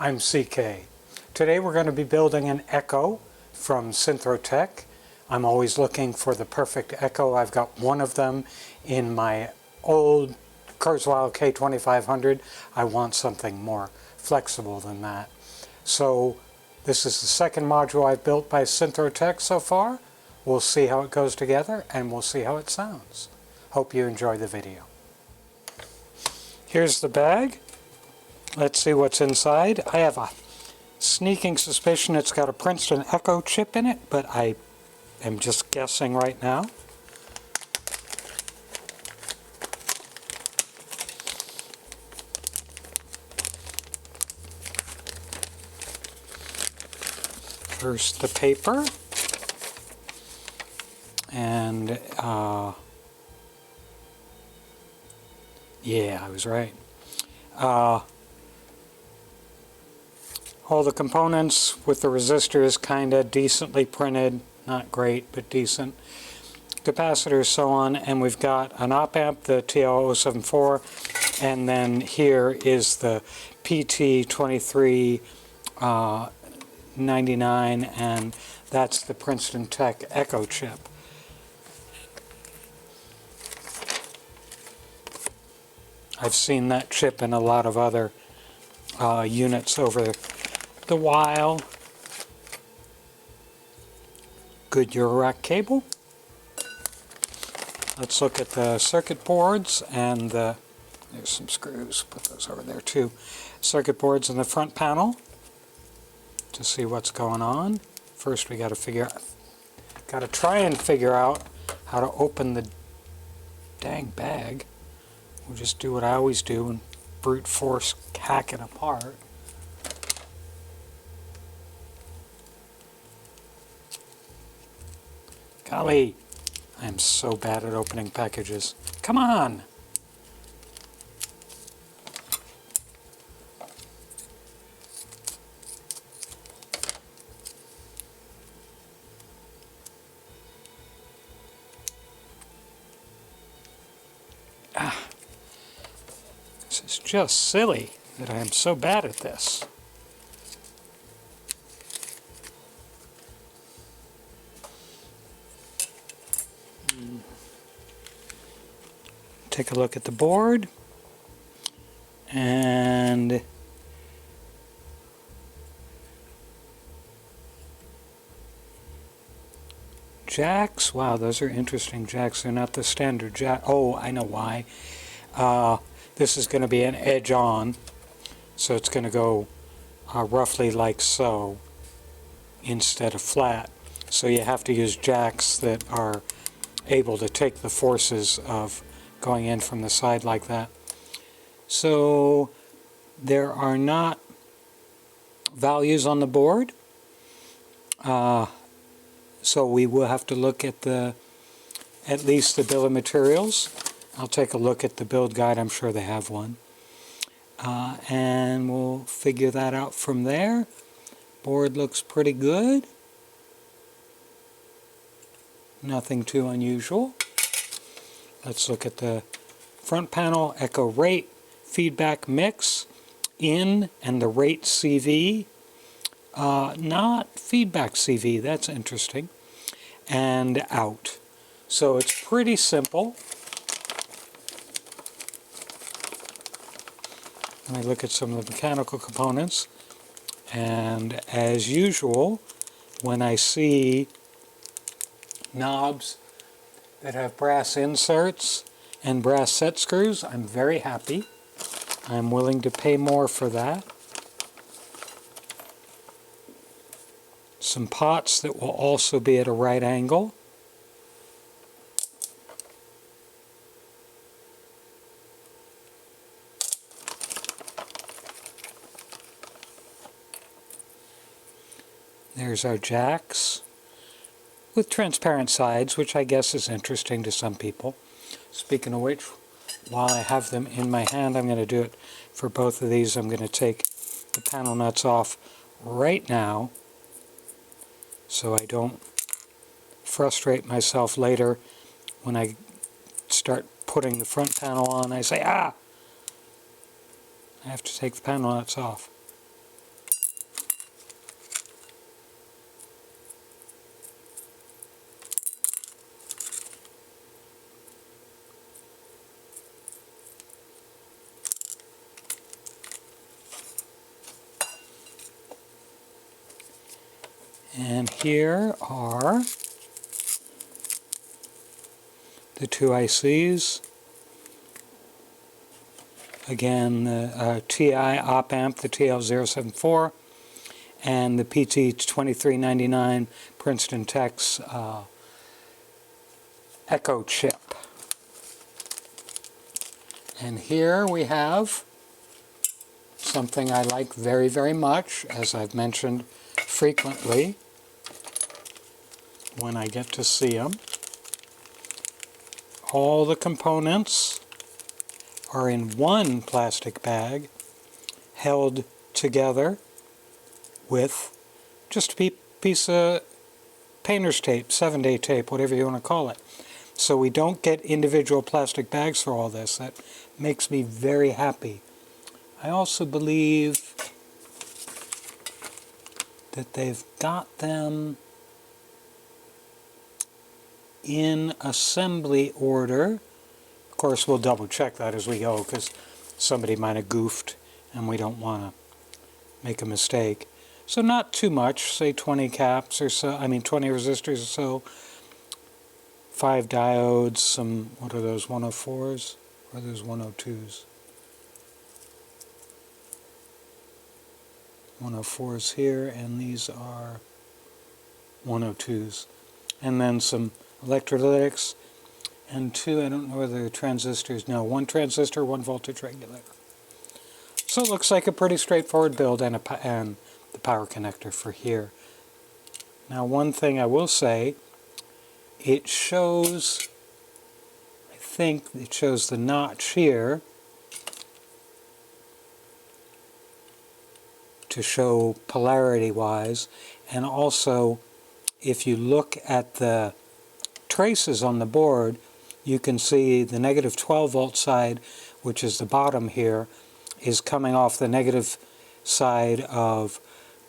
I'm CK. Today we're going to be building an Echo from Synthrotek. I'm always looking for the perfect Echo. I've got one of them in my old Kurzweil K2500. I want something more flexible than that. So this is the second module I've built by Synthrotek so far. We'll see how it goes together and we'll see how it sounds. Hope you enjoy the video. Here's the bag. Let's see what's inside. I have a sneaking suspicion it's got a Princeton Echo chip in it, but I am just guessing right now. First the paper, and yeah, I was right. All the components with the resistors kind of decently printed, not great, but decent. Capacitors, so on, and we've got an op-amp, the TL074, and then here is the PT2399, and that's the Princeton Tech Echo chip. I've seen that chip in a lot of other units over the while. Good eurorack cable. Let's look at the circuit boards and there's some screws, put those over there too. Circuit boards in the front panel to see what's going on. First we gotta try and figure out how to open the dang bag. We'll just do what I always do and brute force hack it apart. Golly, I am so bad at opening packages. Come on! This is just silly that I am so bad at this. Take a look at the board, and jacks. Wow, those are interesting jacks. They're not the standard jack. Oh, I know why. This is going to be an edge-on, so it's going to go roughly like so instead of flat. So you have to use jacks that are able to take the forces of going in from the side like that. So there are not values on the board, so we will have to look at at least the bill of materials. I'll take a look at the build guide, I'm sure they have one, and we'll figure that out from there. Board looks pretty good, nothing too unusual. Let's look at the front panel. Echo rate, feedback mix, in, and the rate CV. Not feedback CV, that's interesting. And out. So it's pretty simple. Let me look at some of the mechanical components. And as usual, when I see knobs that have brass inserts and brass set screws, I'm very happy. I'm willing to pay more for that. Some pots that will also be at a right angle. There's our jacks with transparent sides, which I guess is interesting to some people. Speaking of which, while I have them in my hand, I'm going to do it for both of these. I'm going to take the panel nuts off right now so I don't frustrate myself later when I start putting the front panel on. I say, ah! I have to take the panel nuts off. And here are the two ICs. Again, the TI op amp, the TL074, and the PT2399 Princeton Tech's Echo chip. And here we have something I like very, very much, as I've mentioned frequently when I get to see them. All the components are in one plastic bag, held together with just a piece of painter's tape, 7-day tape, whatever you want to call it. So we don't get individual plastic bags for all this. That makes me very happy. I also believe that they've got them in assembly order. Of course, we'll double check that as we go, because somebody might have goofed and we don't want to make a mistake. So not too much, say 20 caps or so, 20 resistors or so, 5 diodes, some, what are those, 104s? Or are those 102s? 104s here, and these are 102s. And then some electrolytics, and 2, I don't know whether they're transistors, no, 1 transistor, 1 voltage regulator. So it looks like a pretty straightforward build, and the power connector for here. Now one thing I will say, it shows, I think it shows the notch here to show polarity wise, and also if you look at the traces on the board, you can see the negative 12 volt side, which is the bottom here, is coming off the negative side of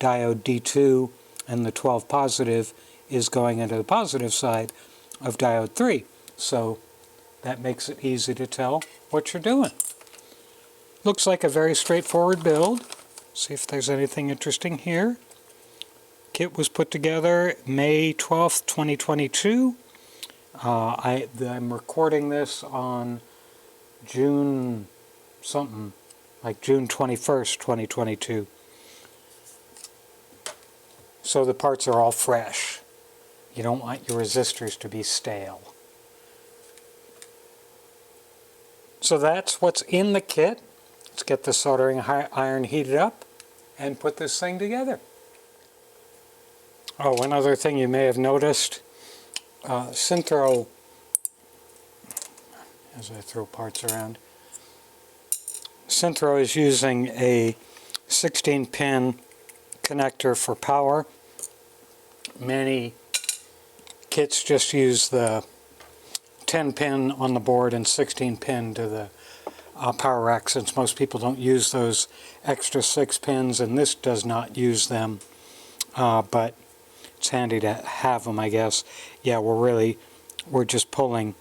diode D2, and the 12 positive is going into the positive side of diode 3. So that makes it easy to tell what you're doing. Looks like a very straightforward build. See if there's anything interesting here. Kit was put together May 12th, 2022. I'm recording this on June something, like June 21st, 2022. So the parts are all fresh. You don't want your resistors to be stale. So that's what's in the kit. Let's get the soldering iron heated up and put this thing together. Oh, one other thing you may have noticed, Synthrotek, as I throw parts around, Synthrotek is using a 16-pin connector for power. Many kits just use the 10-pin on the board and 16-pin to the power rack, since most people don't use those extra 6 pins, and this does not use them, but it's handy to have them, I guess. Yeah, we're just pulling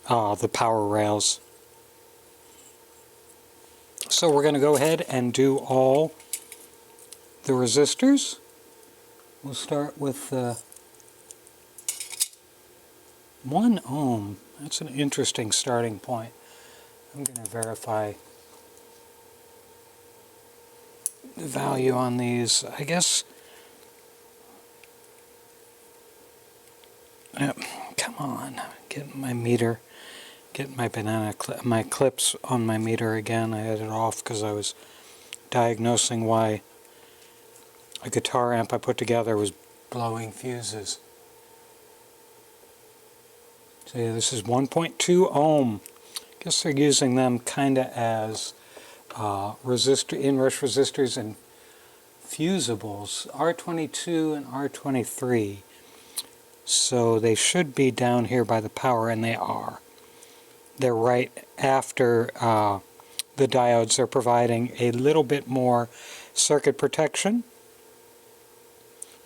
the power rails. So we're going to go ahead and do all the resistors. We'll start with 1 ohm. That's an interesting starting point. I'm going to verify the value on these. I guess, come on, get my meter, get my my clips on my meter again. I had it off because I was diagnosing why a guitar amp I put together was blowing fuses. So yeah, this is 1.2 ohm. Guess they're using them kind of as inrush resistors and fusibles, R22 and R23. So they should be down here by the power, and they are. They're right after the diodes. They're providing a little bit more circuit protection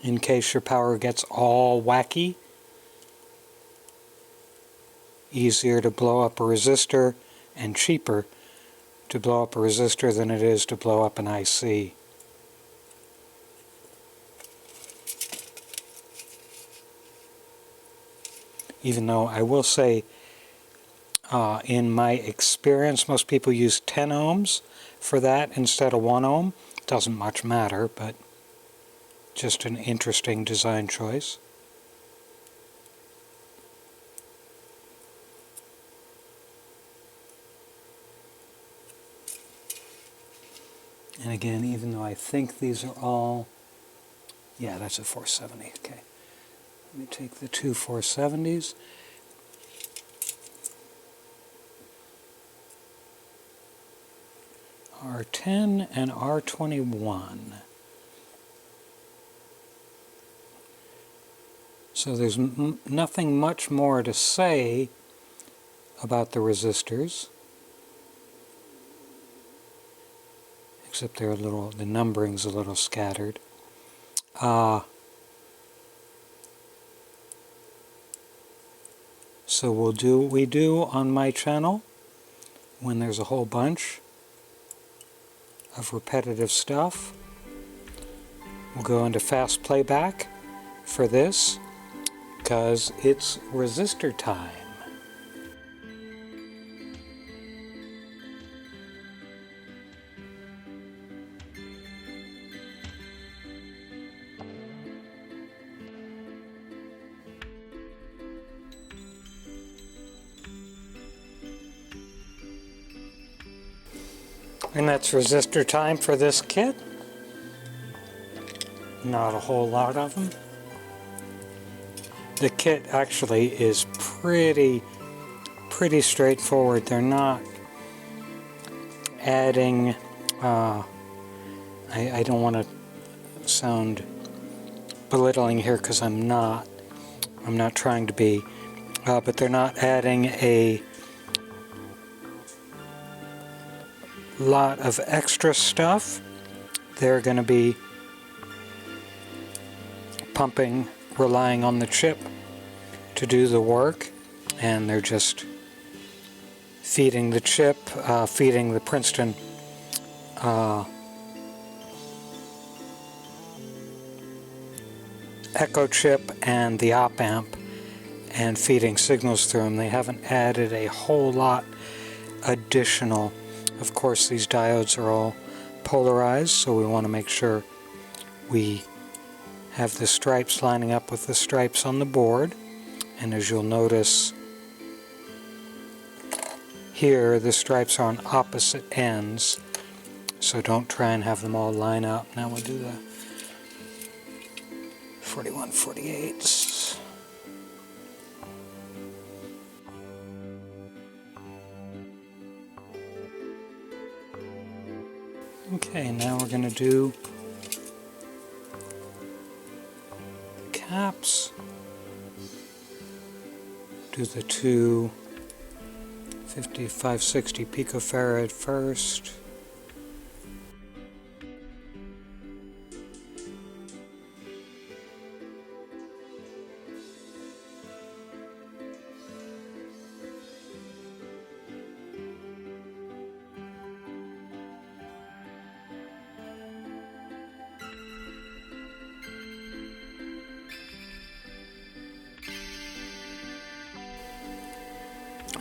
in case your power gets all wacky. Easier to blow up a resistor and cheaper to blow up a resistor than it is to blow up an IC. even though I will say in my experience most people use 10 ohms for that instead of 1 ohm. Doesn't much matter, but just an interesting design choice. And again, even though I think these are all, yeah, that's a 470, okay. Let me take the two 470s. R10 and R21. So there's nothing much more to say about the resistors, except they're a little, the numbering's a little scattered. So we'll do what we do on my channel when there's a whole bunch of repetitive stuff. We'll go into fast playback for this because it's resistor time. And that's resistor time for this kit. Not a whole lot of them. The kit actually is pretty straightforward. They're not adding, I don't want to sound belittling here because I'm not trying to be, but they're not adding a lot of extra stuff. They're going to be pumping, relying on the chip to do the work, and they're just feeding the chip, feeding the Princeton echo chip and the op amp, and feeding signals through them. They haven't added a whole lot additional. Of course, these diodes are all polarized, so we want to make sure we have the stripes lining up with the stripes on the board. And as you'll notice here, the stripes are on opposite ends, so don't try and have them all line up. Now we'll do the 41/48. Okay, now we're going to do caps. Do the two 560 picofarad first.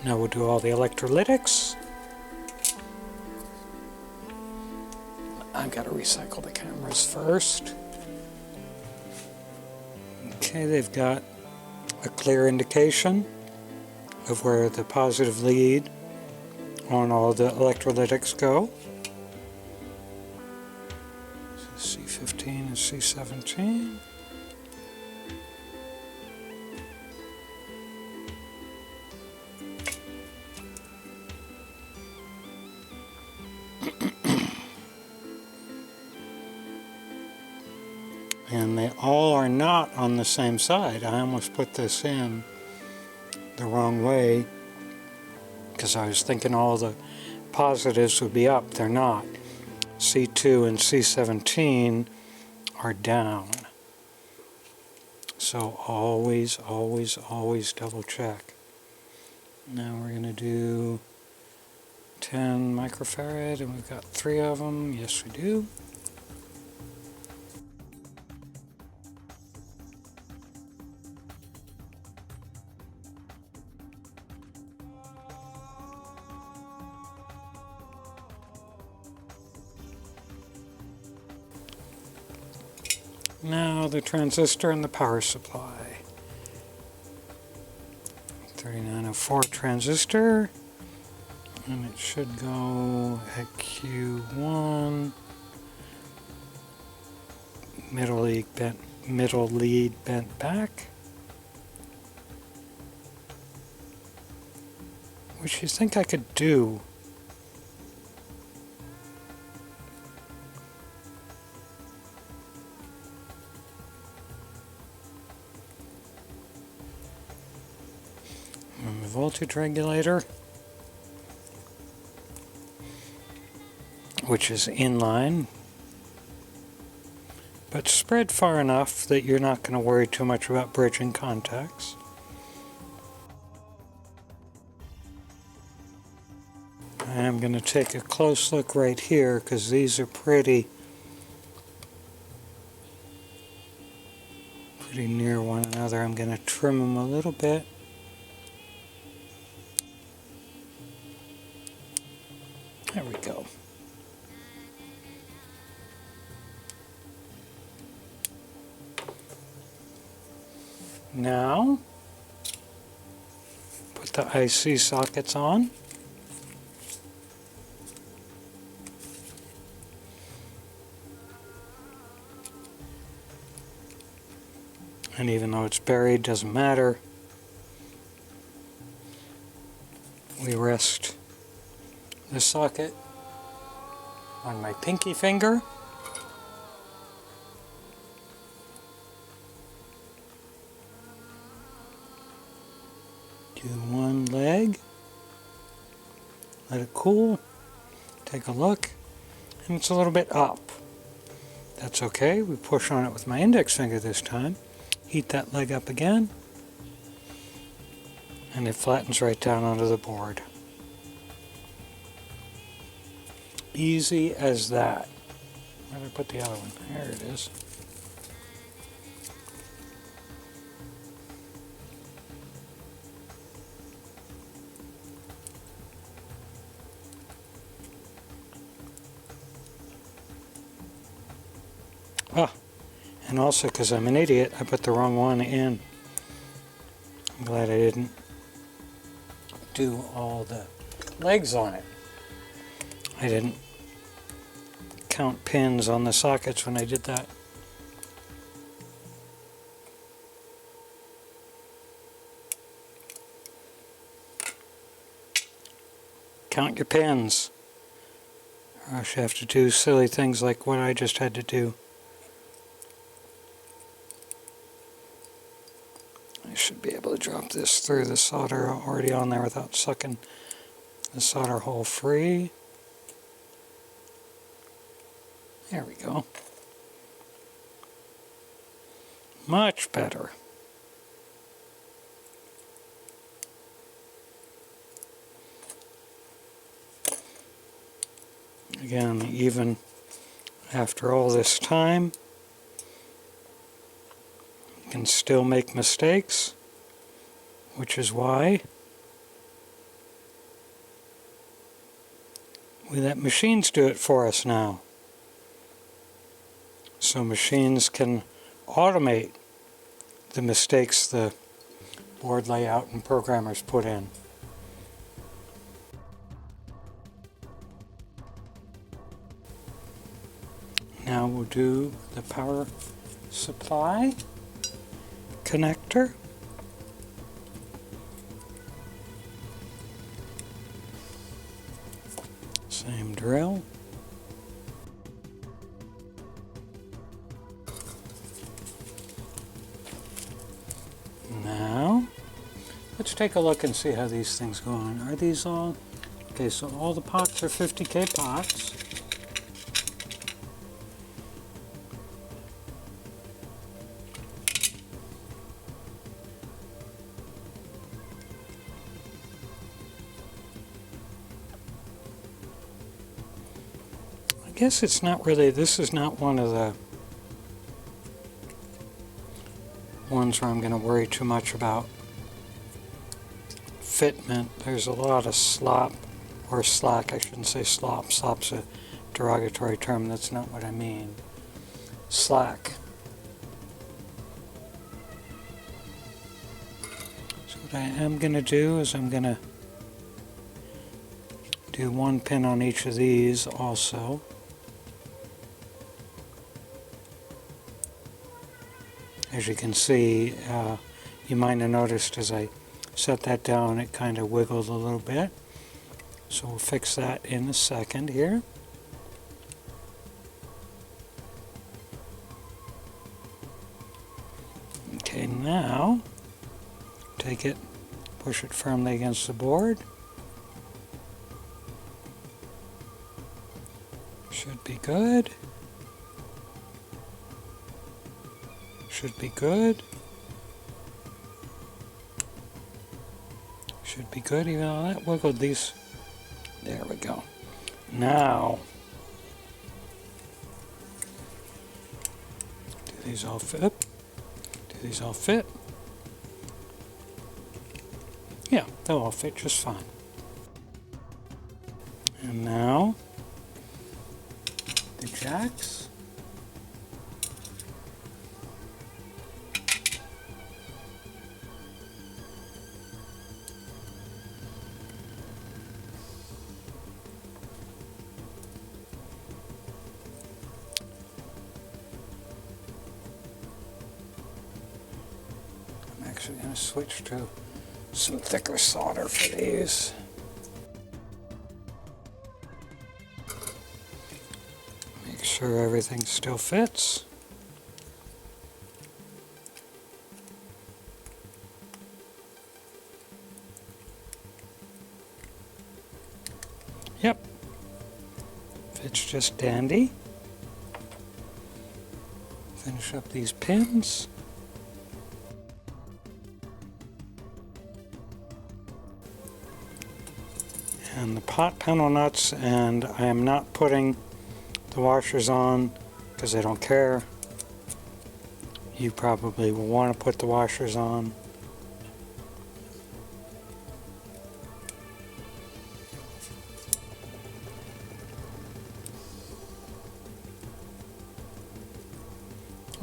Now we'll do all the electrolytics. I've got to recycle the cameras first. Okay, they've got a clear indication of where the positive lead on all the electrolytics go. So C15 and C17. And they all are not on the same side. I almost put this in the wrong way because I was thinking all the positives would be up. They're not. C2 and C17 are down. So always double check. Now we're going to do 10 microfarad, and we've got 3 of them. Yes, we do. Now the transistor and the power supply. 3904 transistor, and it should go at Q1. Middle lead bent back. Which you think I could do. And the voltage regulator, which is inline, but spread far enough that you're not going to worry too much about bridging contacts. I'm going to take a close look right here because these are pretty near one another. I'm going to trim them a little bit. There we go. Now, put the IC sockets on. And even though it's buried, doesn't matter. We rest the socket on my pinky finger. Do one leg. Let it cool. Take a look. And it's a little bit up. That's okay. We push on it with my index finger this time. Heat that leg up again, and it flattens right down onto the board. Easy as that. Where did I put the other one? There it is. Ah. And also, because I'm an idiot, I put the wrong one in. I'm glad I didn't do all the legs on it. I didn't count pins on the sockets when I did that. Count your pins, or else you have to do silly things like what I just had to do. I should be able to drop this through the solder already on there without sucking the solder hole free. There we go. Much better. Again, even after all this time, you can still make mistakes, which is why we let machines do it for us now. So machines can automate the mistakes the board layout and programmers put in. Now we'll do the power supply connector. Same drill. Now, let's take a look and see how these things go on. Are these all? Okay, so all the pots are 50K pots. I guess it's not really, this is not one of the ones where I'm going to worry too much about fitment. There's a lot of slop, or slack, I shouldn't say slop. Slop's a derogatory term, that's not what I mean. Slack So what I am going to do is I'm going to do one pin on each of these also. As you can see, you might have noticed as I set that down it kind of wiggled a little bit. So we'll fix that in a second here. Okay, now take it, push it firmly against the board. Should be good. Should be good. Should be good, even though that wiggled these. There we go. Now, do these all fit? Do these all fit? Yeah, they'll all fit just fine. And now, the jacks. I'm actually going to switch to some thicker solder for these. Make sure everything still fits. Yep, fits just dandy. Finish up these pins. And the pot panel nuts, and I am not putting the washers on because I don't care. You probably will want to put the washers on.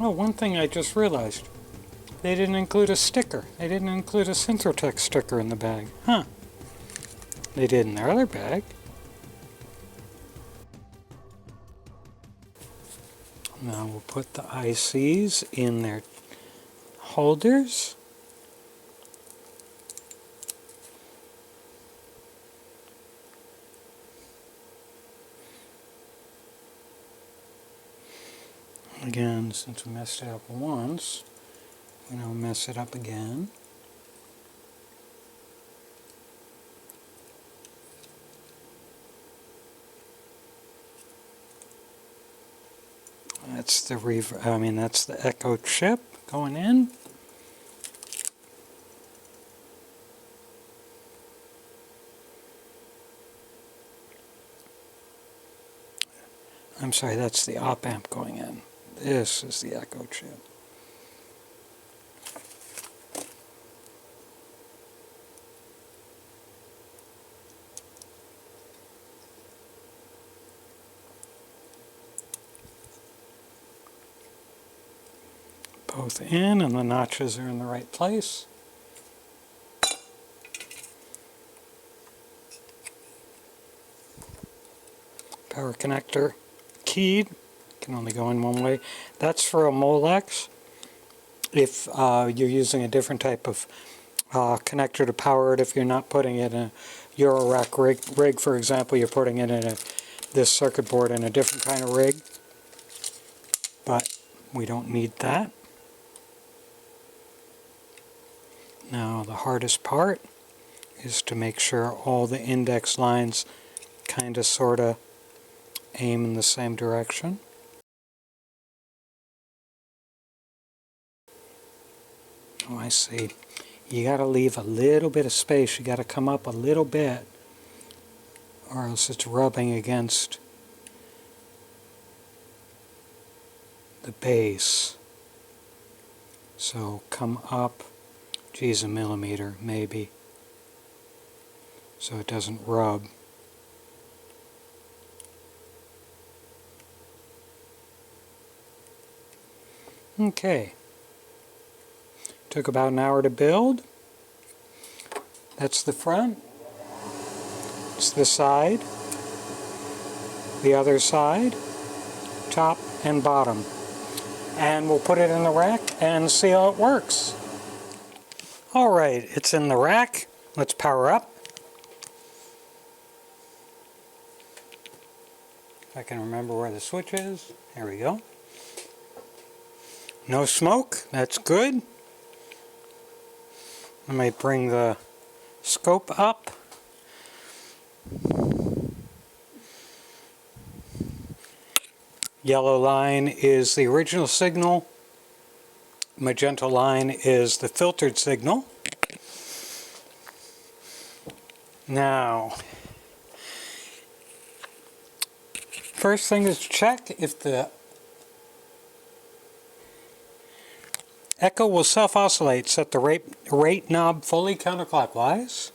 Oh, one thing I just realized. They didn't include a sticker. They didn't include a Synthrotek sticker in the bag. Huh. They did in their other bag. Now we'll put the ICs in their holders. Again, since we messed it up once, we don't mess it up again. That's the echo chip going in. I'm sorry, that's the op amp going in. This is the echo chip. Both in, and the notches are in the right place. Power connector keyed, can only go in one way. That's for a Molex. If you're using a different type of connector to power it, if you're not putting it in a eurorack rig, for example, you're putting it in this circuit board in a different kind of rig. But we don't need that. Now the hardest part is to make sure all the index lines kind of sort of aim in the same direction. Oh, I see. You got to leave a little bit of space. You got to come up a little bit, or else it's rubbing against the base. So come up, geez, a millimeter maybe, so it doesn't rub. Okay. Took about an hour to build. That's the front. It's the side, the other side, top and bottom. And we'll put it in the rack and see how it works. Alright, it's in the rack. Let's power up. If I can remember where the switch is. There we go. No smoke, that's good. Let me bring the scope up. Yellow line is the original signal. Magenta line is the filtered signal. Now, first thing is check if the echo will self-oscillate. Set the rate knob fully counterclockwise.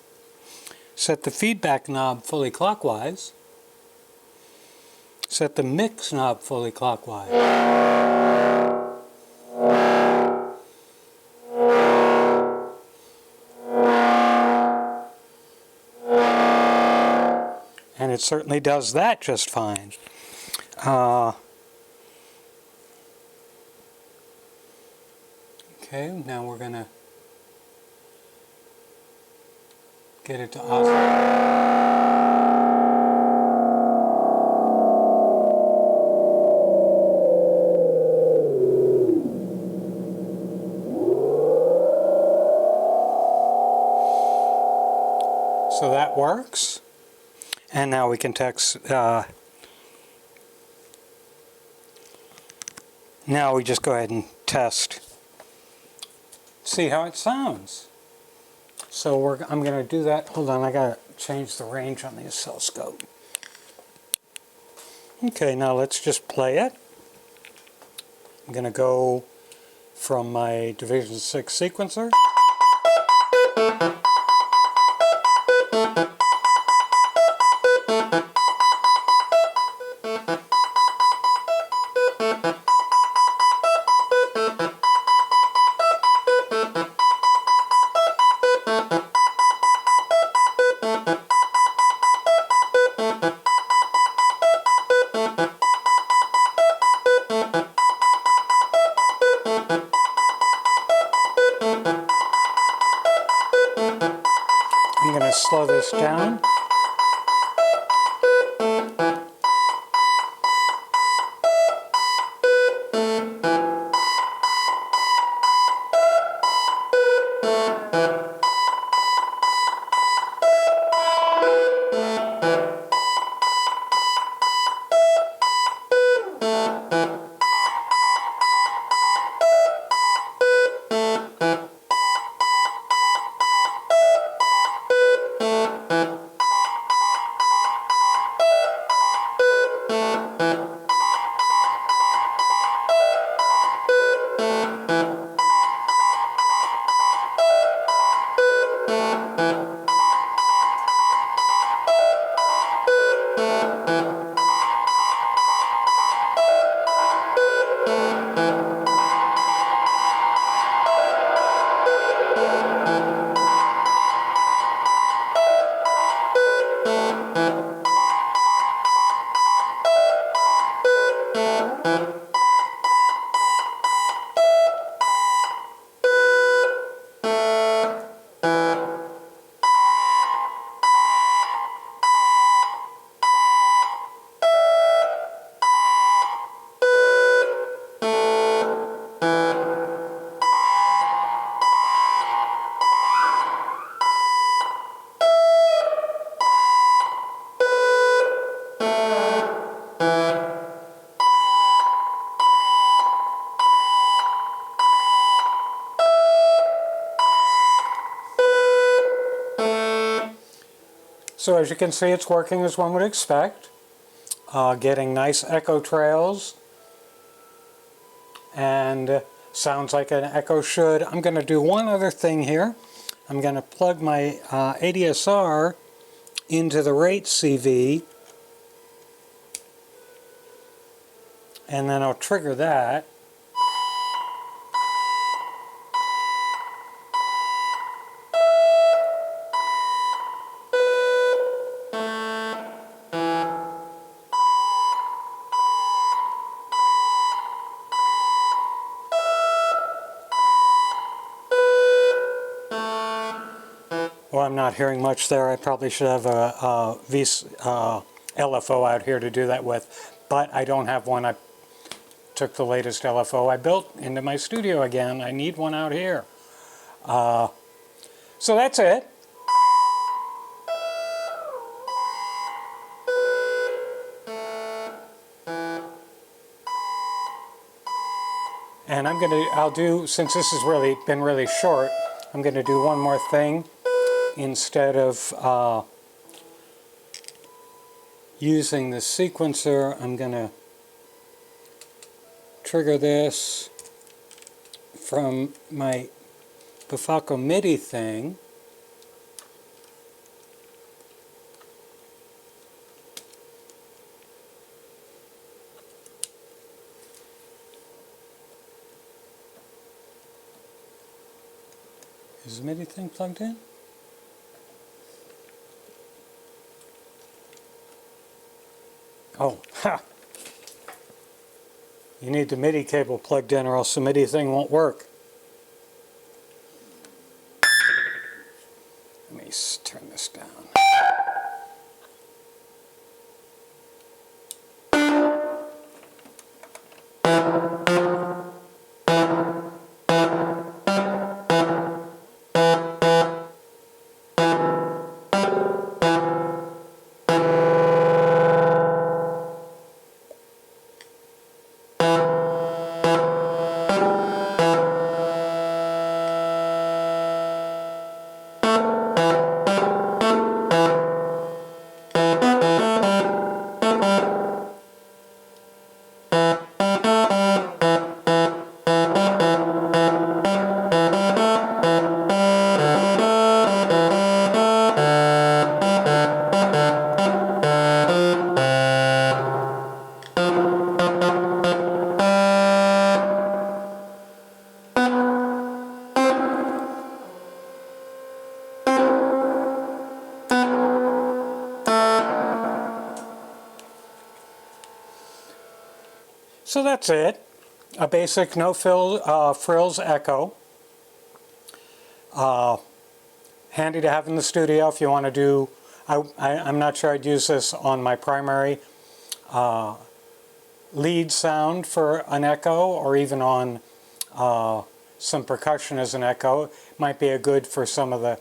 Set the feedback knob fully clockwise. Set the mix knob fully clockwise. And it certainly does that just fine. Okay, now we're going to get it to oscillate. So that works. And now we can now we just go ahead and test. See how it sounds. So I'm going to do that. Hold on, I got to change the range on the oscilloscope. Okay, now let's just play it. I'm going to go from my Division 6 sequencer. I'm going to slow this down. So as you can see, it's working as one would expect. Getting nice echo trails. And sounds like an echo should. I'm going to do one other thing here. I'm going to plug my ADSR into the rate CV. And then I'll trigger that. Well, I'm not hearing much there. I probably should have a LFO out here to do that with, but I don't have one. I took the latest LFO I built into my studio again. I need one out here. So that's it. And I'll do, since this has been really short, I'm going to do one more thing. Instead of using the sequencer, I'm going to trigger this from my Befaco MIDI thing. Is the MIDI thing plugged in? Oh, ha! You need the MIDI cable plugged in or else the MIDI thing won't work. Let me turn this down. So that's it. A basic no-frills echo. Handy to have in the studio if you want to do, I'm not sure I'd use this on my primary lead sound for an echo, or even on some percussion as an echo. It might be a good for some of the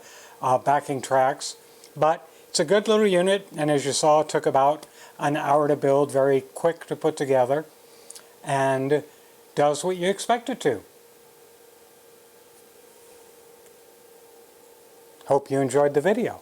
backing tracks. But it's a good little unit, and as you saw, it took about an hour to build, very quick to put together, and does what you expect it to. Hope you enjoyed the video.